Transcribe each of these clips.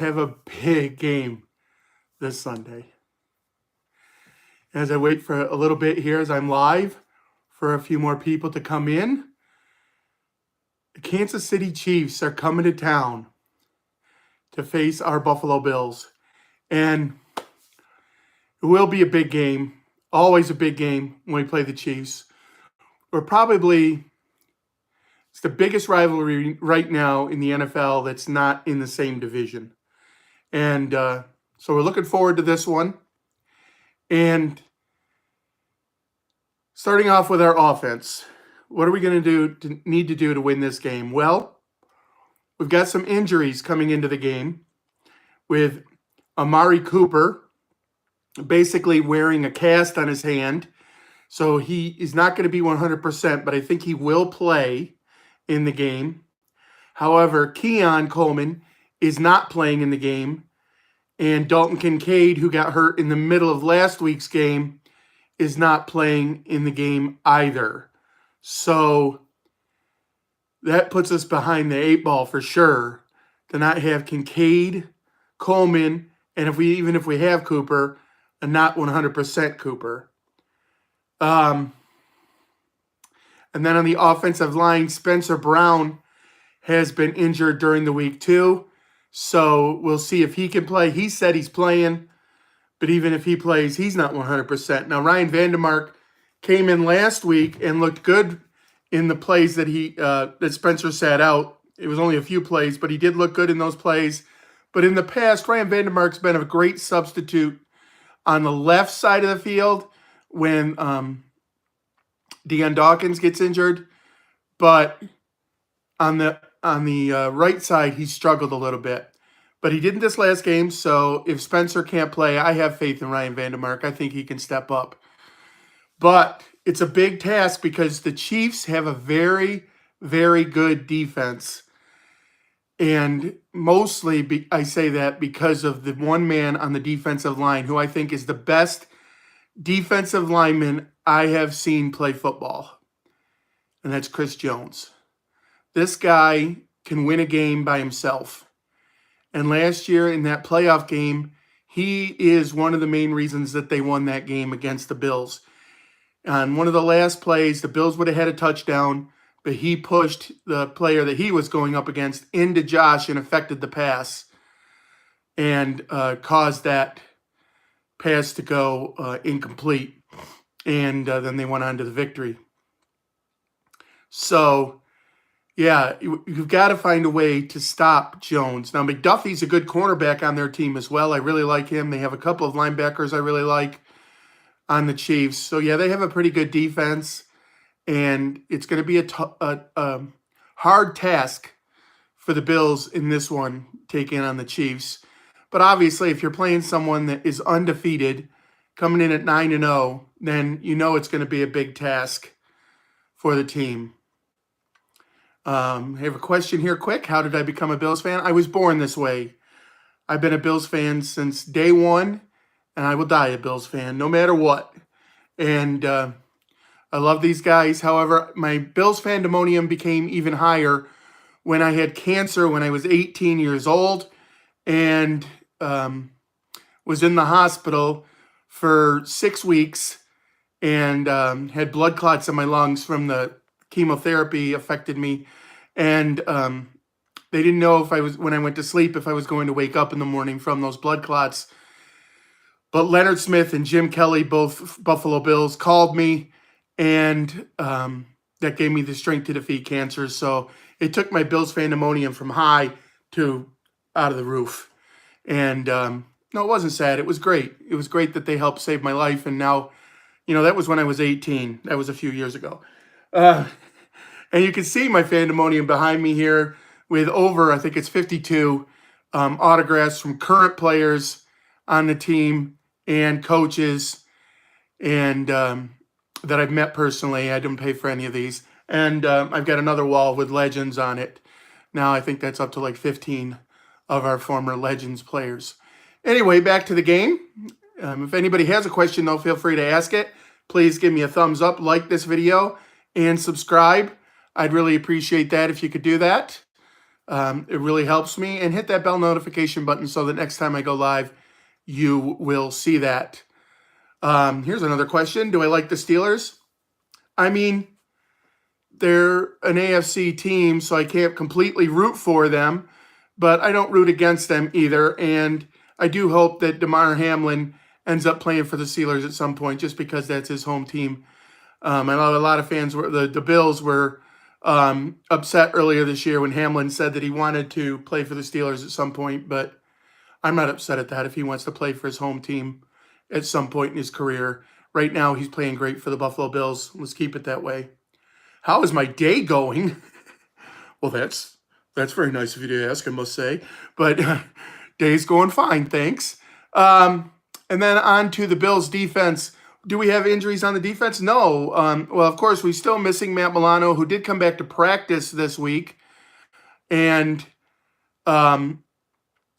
have a big game this Sunday. As I wait for a little bit here as I'm live for a few more people to come in, the Kansas City Chiefs are coming to town to face our Buffalo Bills. And it will be a big game, always a big game when we play the Chiefs. It's the biggest rivalry right now in the NFL that's not in the same division. And so we're looking forward to this one. And starting off with our offense, what are we going to need to do to win this game? Well, we've got some injuries coming into the game with Amari Cooper basically wearing a cast on his hand. So he is not going to be 100%, but I think he will play in the game. However, Keon Coleman is not playing in the game. And Dalton Kincaid, who got hurt in the middle of last week's game, is not playing in the game either. So that puts us behind the 8 ball for sure to not have Kincaid, Coleman, and if we have Cooper, a not 100% Cooper. And then on the offensive line, Spencer Brown has been injured during the week too. So we'll see if he can play. He said he's playing, but even if he plays, he's not 100%. Now, Ryan Vandermark came in last week and looked good in the plays that that Spencer sat out. It was only a few plays, but he did look good in those plays. But in the past, Ryan Vandermark's been a great substitute on the left side of the field when Deion Dawkins gets injured. But on the right side, he struggled a little bit. But he didn't this last game, so if Spencer can't play, I have faith in Ryan Vandermark. I think he can step up. But it's a big task because the Chiefs have a very, very good defense. And mostly, I say that because of the one man on the defensive line who I think is the best defensive lineman I have seen play football. And that's Chris Jones. This guy can win a game by himself. And last year in that playoff game, he is one of the main reasons that they won that game against the Bills. On one of the last plays, the Bills would have had a touchdown, but he pushed the player that he was going up against into Josh and affected the pass and caused that pass to go incomplete. And then they went on to the victory. So, yeah, you've got to find a way to stop Jones. Now, McDuffie's a good cornerback on their team as well. I really like him. They have a couple of linebackers I really like on the Chiefs. So, yeah, they have a pretty good defense. And it's going to be a hard task for the Bills in this one, taking on the Chiefs. But obviously, if you're playing someone that is undefeated, coming in at 9-0, then you know it's going to be a big task for the team. I have a question here quick. How did I become a Bills fan? I was born this way. I've been a Bills fan since day one, and I will die a Bills fan no matter what. And I love these guys. However, my Bills fandemonium became even higher when I had cancer when I was 18 years old and was in the hospital for 6 weeks and had blood clots in my lungs from the chemotherapy affected me. And they didn't know when I went to sleep, if I was going to wake up in the morning from those blood clots. But Leonard Smith and Jim Kelly, both Buffalo Bills, called me, and that gave me the strength to defeat cancer. So it took my Bills fandemonium from high to out of the roof. And no, it wasn't sad. It was great. It was great that they helped save my life. And now, that was when I was 18. That was a few years ago. And you can see my fandemonium behind me here with over, I think it's 52 autographs from current players on the team and coaches and that I've met personally. I didn't pay for any of these. And I've got another wall with legends on it. Now I think that's up to like 15 of our former Legends players. Anyway, back to the game. If anybody has a question, though, feel free to ask it. Please give me a thumbs up, like this video, and subscribe. I'd really appreciate that if you could do that. It really helps me. And hit that bell notification button so that next time I go live, you will see that. Here's another question. Do I like the Steelers? I mean, they're an AFC team, so I can't completely root for them, but I don't root against them either. And I do hope that Damar Hamlin ends up playing for the Steelers at some point, just because that's his home team. I know a lot of fans were the Bills were upset earlier this year when Hamlin said that he wanted to play for the Steelers at some point, but I'm not upset at that if he wants to play for his home team at some point in his career. Right now, he's playing great for the Buffalo Bills. Let's keep it that way. How is my day going? Well, that's very nice of you to ask, I must say. But day's going fine, thanks. And then on to the Bills defense. Do we have injuries on the defense? No. Well, of course, we're still missing Matt Milano, who did come back to practice this week. And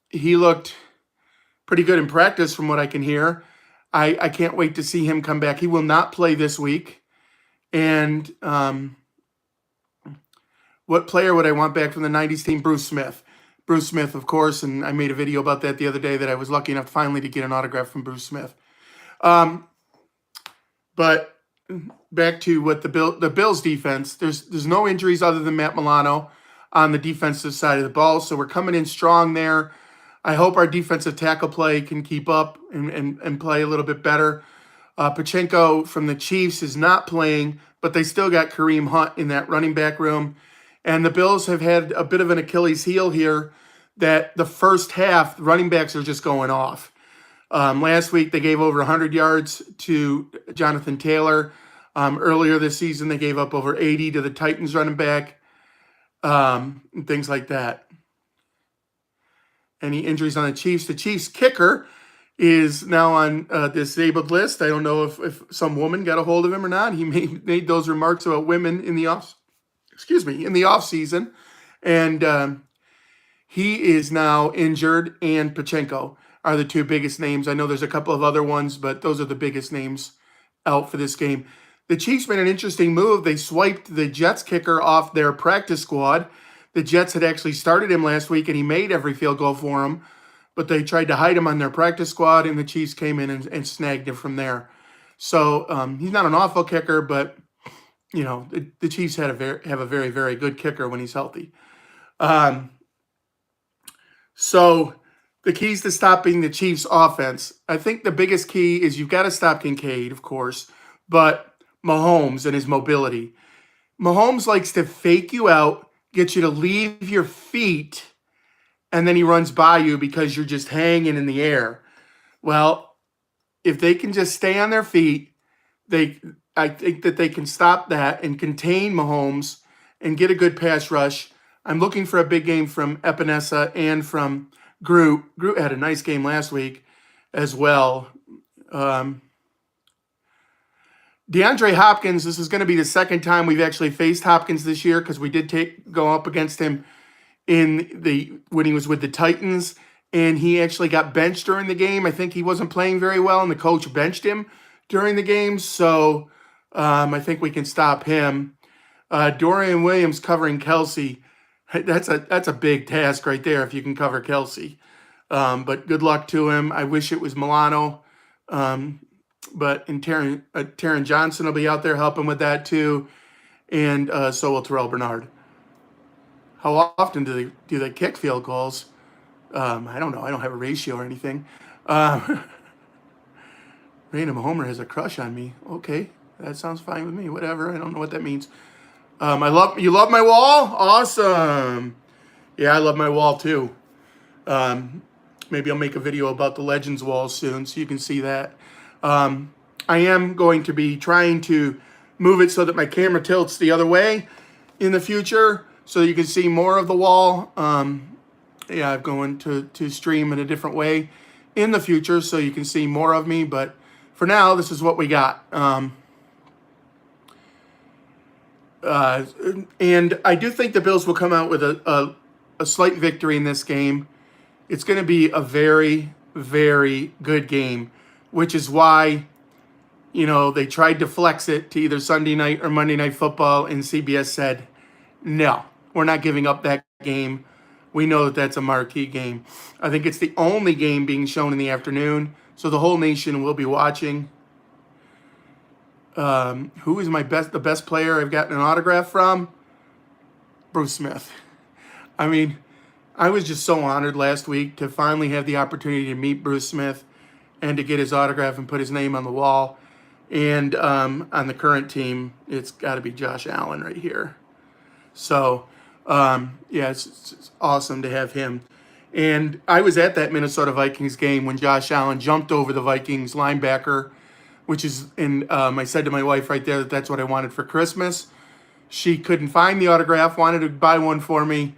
he looked pretty good in practice from what I can hear. I can't wait to see him come back. He will not play this week. And what player would I want back from the 90s team? Bruce Smith. Bruce Smith, of course, and I made a video about that the other day that I was lucky enough finally to get an autograph from Bruce Smith. But back to what the Bills defense, there's no injuries other than Matt Milano on the defensive side of the ball, so we're coming in strong there. I hope our defensive tackle play can keep up and play a little bit better. Pachenko from the Chiefs is not playing, but they still got Kareem Hunt in that running back room. And the Bills have had a bit of an Achilles heel here that the first half, running backs are just going off. Last week, they gave over 100 yards to Jonathan Taylor. Earlier this season, they gave up over 80 to the Titans running back, and things like that. Any injuries on the Chiefs? The Chiefs kicker is now on a disabled list. I don't know if some woman got a hold of him or not. He made those remarks about women in the off season, and he is now injured. And Pachenko are the two biggest names. I know there's a couple of other ones, but those are the biggest names out for this game. The Chiefs made an interesting move. They swiped the Jets kicker off their practice squad. The Jets had actually started him last week, and he made every field goal for them. But they tried to hide him on their practice squad, and the Chiefs came in and snagged him from there. So he's not an awful kicker, but you know the Chiefs have a very, very good kicker when he's healthy. So the keys to stopping the Chiefs' offense, I think the biggest key is you've got to stop Kincaid, of course, but Mahomes and his mobility. Mahomes likes to fake you out, get you to leave your feet, and then he runs by you because you're just hanging in the air. Well, if they can just stay on their feet, I think that they can stop that and contain Mahomes and get a good pass rush. I'm looking for a big game from Epinesa and from Groot. Groot had a nice game last week as well. DeAndre Hopkins, this is going to be the second time we've actually faced Hopkins this year because we did go up against him when he was with the Titans, and he actually got benched during the game. I think he wasn't playing very well, and the coach benched him during the game, so I think we can stop him. Dorian Williams covering Kelsey, that's a big task right there if you can cover Kelsey. But good luck to him. I wish it was Milano, but Taron Johnson will be out there helping with that too, and so will Terrell Bernard. How often do they kick field goals? I don't know. I don't have a ratio or anything. Random Homer has a crush on me. Okay, that sounds fine with me. Whatever. I don't know what that means. You love my wall? Awesome. Yeah, I love my wall too. Maybe I'll make a video about the Legends wall soon so you can see that. I am going to be trying to move it so that my camera tilts the other way in the future so you can see more of the wall. Yeah, I'm going to stream in a different way in the future so you can see more of me, but for now, this is what we got. And I do think the Bills will come out with a slight victory in this game. It's going to be a very, very good game, which is why, they tried to flex it to either Sunday night or Monday Night Football, and CBS said, no, we're not giving up that game. we know that that's a marquee game. I think it's the only game being shown in the afternoon, so the whole nation will be watching. Who is the best player I've gotten an autograph from? Bruce Smith. I mean, I was just so honored last week to finally have the opportunity to meet Bruce Smith and to get his autograph and put his name on the wall. And on the current team, it's got to be Josh Allen right here. So, yeah, it's awesome to have him. And I was at that Minnesota Vikings game when Josh Allen jumped over the Vikings linebacker, which is, and I said to my wife right there that that's what I wanted for Christmas. She couldn't find the autograph, wanted to buy one for me.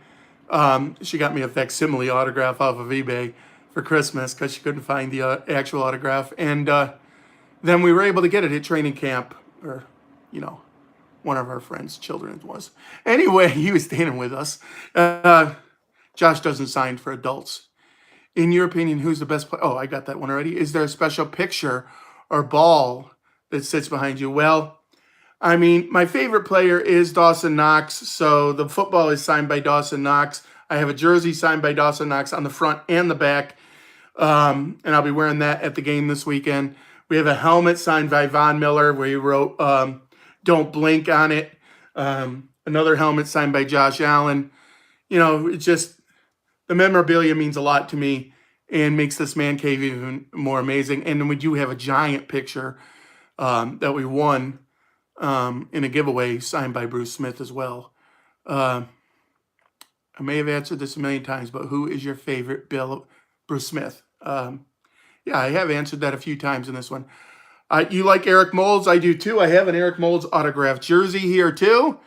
She got me a facsimile autograph off of eBay for Christmas because she couldn't find the actual autograph. And then we were able to get it at training camp, or, one of our friends' children was. Anyway, he was standing with us. Josh doesn't sign for adults. In your opinion, who's the best player? Oh, I got that one already. Is there a special picture or ball that sits behind you? Well, I mean, my favorite player is Dawson Knox. So the football is signed by Dawson Knox. I have a jersey signed by Dawson Knox on the front and the back. And I'll be wearing that at the game this weekend. We have a helmet signed by Von Miller where he wrote "Don't Blink" on it. Another helmet signed by Josh Allen. It's just, the memorabilia means a lot to me and makes this man cave even more amazing. And then we do have a giant picture that we won in a giveaway signed by Bruce Smith as well. I may have answered this a million times, but who is your favorite Bruce Smith? Yeah, I have answered that a few times in this one. You like Eric Moulds? I do too. I have an Eric Moulds autographed jersey here too.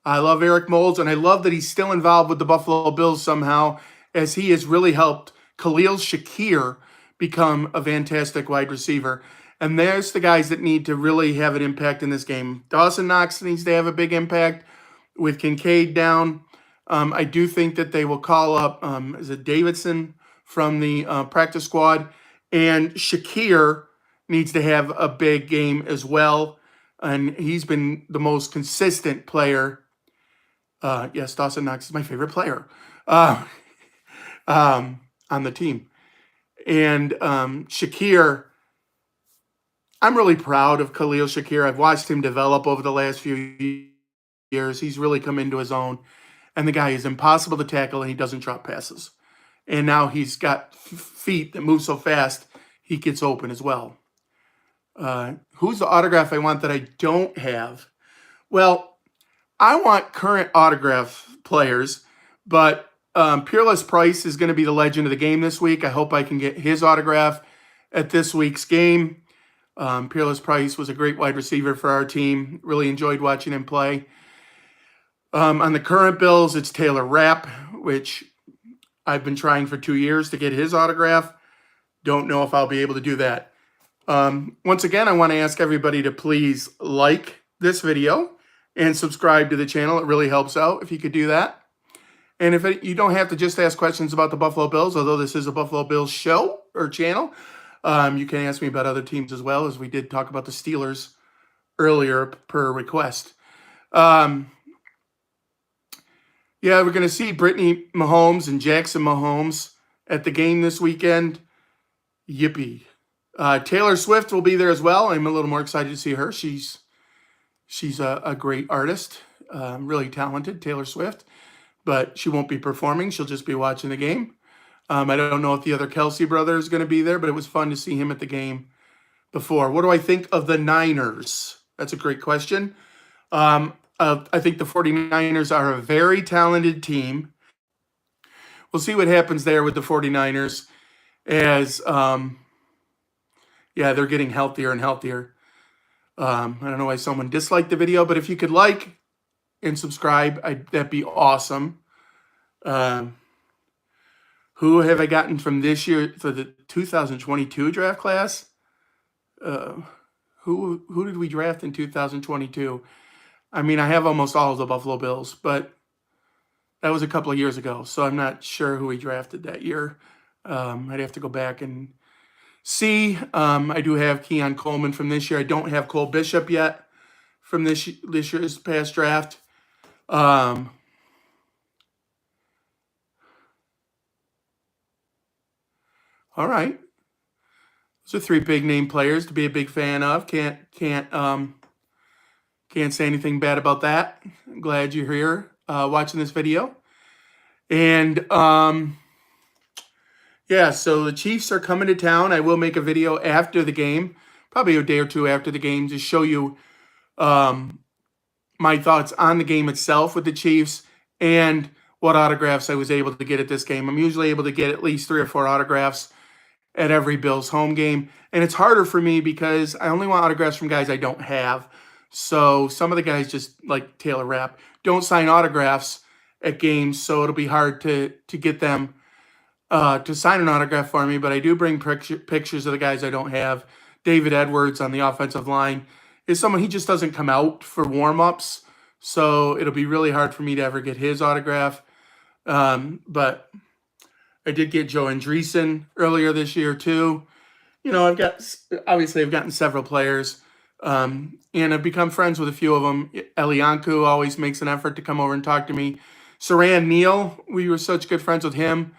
I love Eric Moulds, and I love that he's still involved with the Buffalo Bills somehow, as he has really helped Khalil Shakir become a fantastic wide receiver. And there's the guys that need to really have an impact in this game. Dawson Knox needs to have a big impact with Kincaid down. I do think that they will call up, is it Davidson from the practice squad? And Shakir needs to have a big game as well. And he's been the most consistent player. Yes, Dawson Knox is my favorite player on the team. And Shakir, I'm really proud of Khalil Shakir. I've watched him develop over the last few years. He's really come into his own. And the guy is impossible to tackle, and he doesn't drop passes. And now he's got feet that move so fast, he gets open as well. Who's the autograph I want that I don't have? Well, I want current autograph players, but Peerless Price is going to be the legend of the game this week. I hope I can get his autograph at this week's game. Peerless Price was a great wide receiver for our team. Really enjoyed watching him play. On the current Bills, it's Taylor Rapp, which I've been trying for 2 years to get his autograph. Don't know if I'll be able to do that. Once again, I want to ask everybody to please like this video and subscribe to the channel. It really helps out if you could do that. And you don't have to just ask questions about the Buffalo Bills, although this is a Buffalo Bills show or channel. You can ask me about other teams as well, as we did talk about the Steelers earlier per request. Yeah, we're going to see Brittany Mahomes and Jackson Mahomes at the game this weekend. Yippee. Taylor Swift will be there as well. I'm a little more excited to see her. She's a great artist, really talented, Taylor Swift. But she won't be performing. She'll just be watching the game. I don't know if the other Kelsey brother is going to be there, but it was fun to see him at the game before. What do I think of the Niners? That's a great question. I think the 49ers are a very talented team. We'll see what happens there with the 49ers as, they're getting healthier and healthier. I don't know why someone disliked the video, but if you could like and subscribe, that'd be awesome. Who have I gotten from this year for the 2022 draft class? Who did we draft in 2022? I mean, I have almost all of the Buffalo Bills, but that was a couple of years ago, so I'm not sure who we drafted that year. I'd have to go back and see. I do have Keon Coleman from this year. I don't have Cole Bishop yet from this year's past draft. All right. Those are three big name players to be a big fan of. Can't say anything bad about that. I'm glad you're here watching this video. And yeah, so the Chiefs are coming to town. I will make a video after the game, probably a day or two after the game, to show you my thoughts on the game itself with the Chiefs and what autographs I was able to get at this game. I'm usually able to get at least 3 or 4 autographs at every Bills home game. And it's harder for me because I only want autographs from guys I don't have. So some of the guys, just like Taylor Rapp, don't sign autographs at games, so it'll be hard to get them to sign an autograph for me. But I do bring pictures of the guys I don't have. David Edwards on the offensive line is someone, he just doesn't come out for warm-ups, so it'll be really hard for me to ever get his autograph. But I did get Joe Andreessen earlier this year too. You know, I've gotten several players, and I've become friends with a few of them. Elianku always makes an effort to come over and talk to me. Saran Neal, we were such good friends with him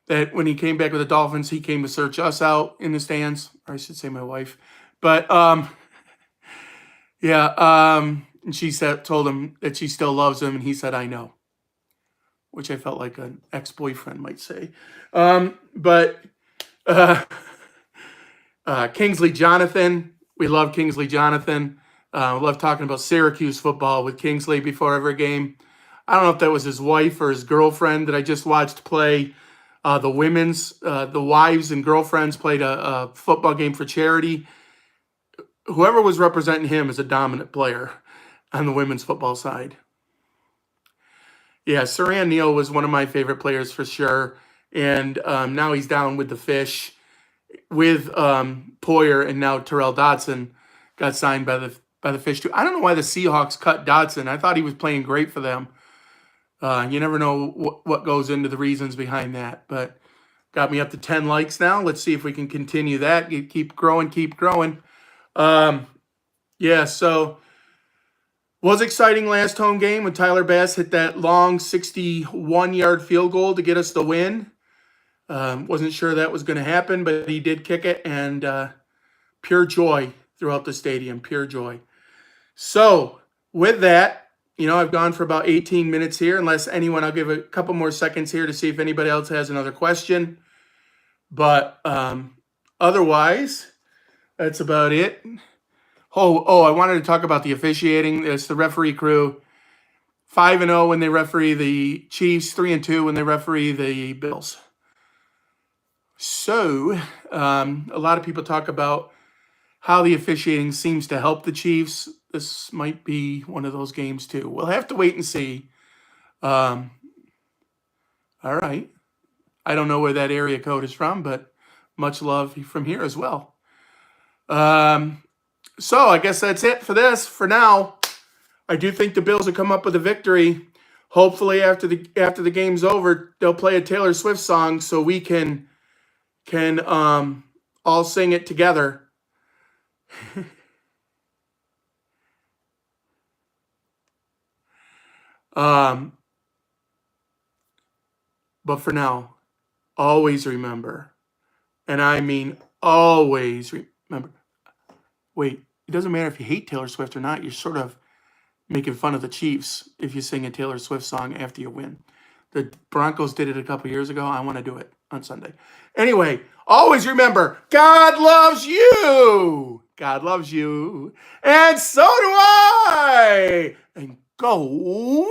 that when he came back with the Dolphins, he came to search us out in the stands, or I should say my wife. But yeah, and she told him that she still loves him, and he said, "I know," which I felt like an ex-boyfriend might say. But Kingsley Jonathan, we love Kingsley Jonathan. We love talking about Syracuse football with Kingsley before every game. I don't know if that was his wife or his girlfriend that I just watched play the wives and girlfriends played a football game for charity. Whoever was representing him is a dominant player on the women's football side. Yeah, Saran Neal was one of my favorite players for sure. And now he's down with the Fish with Poyer, and now Terrell Dotson got signed by the Fish too. I don't know why the Seahawks cut Dotson. I thought he was playing great for them. You never know what goes into the reasons behind that. But got me up to 10 likes now. Let's see if we can continue that. Keep growing. Yeah, so was exciting last home game when Tyler Bass hit that long 61-yard field goal to get us the win. Wasn't sure that was going to happen, but he did kick it, and pure joy throughout the stadium, pure joy. So with that, you know, I've gone for about 18 minutes here. Unless anyone, I'll give a couple more seconds here to see if anybody else has another question. But otherwise, that's about it. Oh, I wanted to talk about the officiating. It's the referee crew. 5-0 when they referee the Chiefs, 3-2 when they referee the Bills. So, a lot of people talk about how the officiating seems to help the Chiefs. This might be one of those games too. We'll have to wait and see. All right. I don't know where that area code is from, but much love from here as well. So I guess that's it for this. For now, I do think the Bills will come up with a victory. Hopefully, after the game's over, they'll play a Taylor Swift song so we can all sing it together. But for now, always remember, and I mean always remember. Wait, it doesn't matter if you hate Taylor Swift or not. You're sort of making fun of the Chiefs if you sing a Taylor Swift song after you win. The Broncos did it a couple years ago. I want to do it on Sunday. Anyway, always remember, God loves you. God loves you. And so do I. And go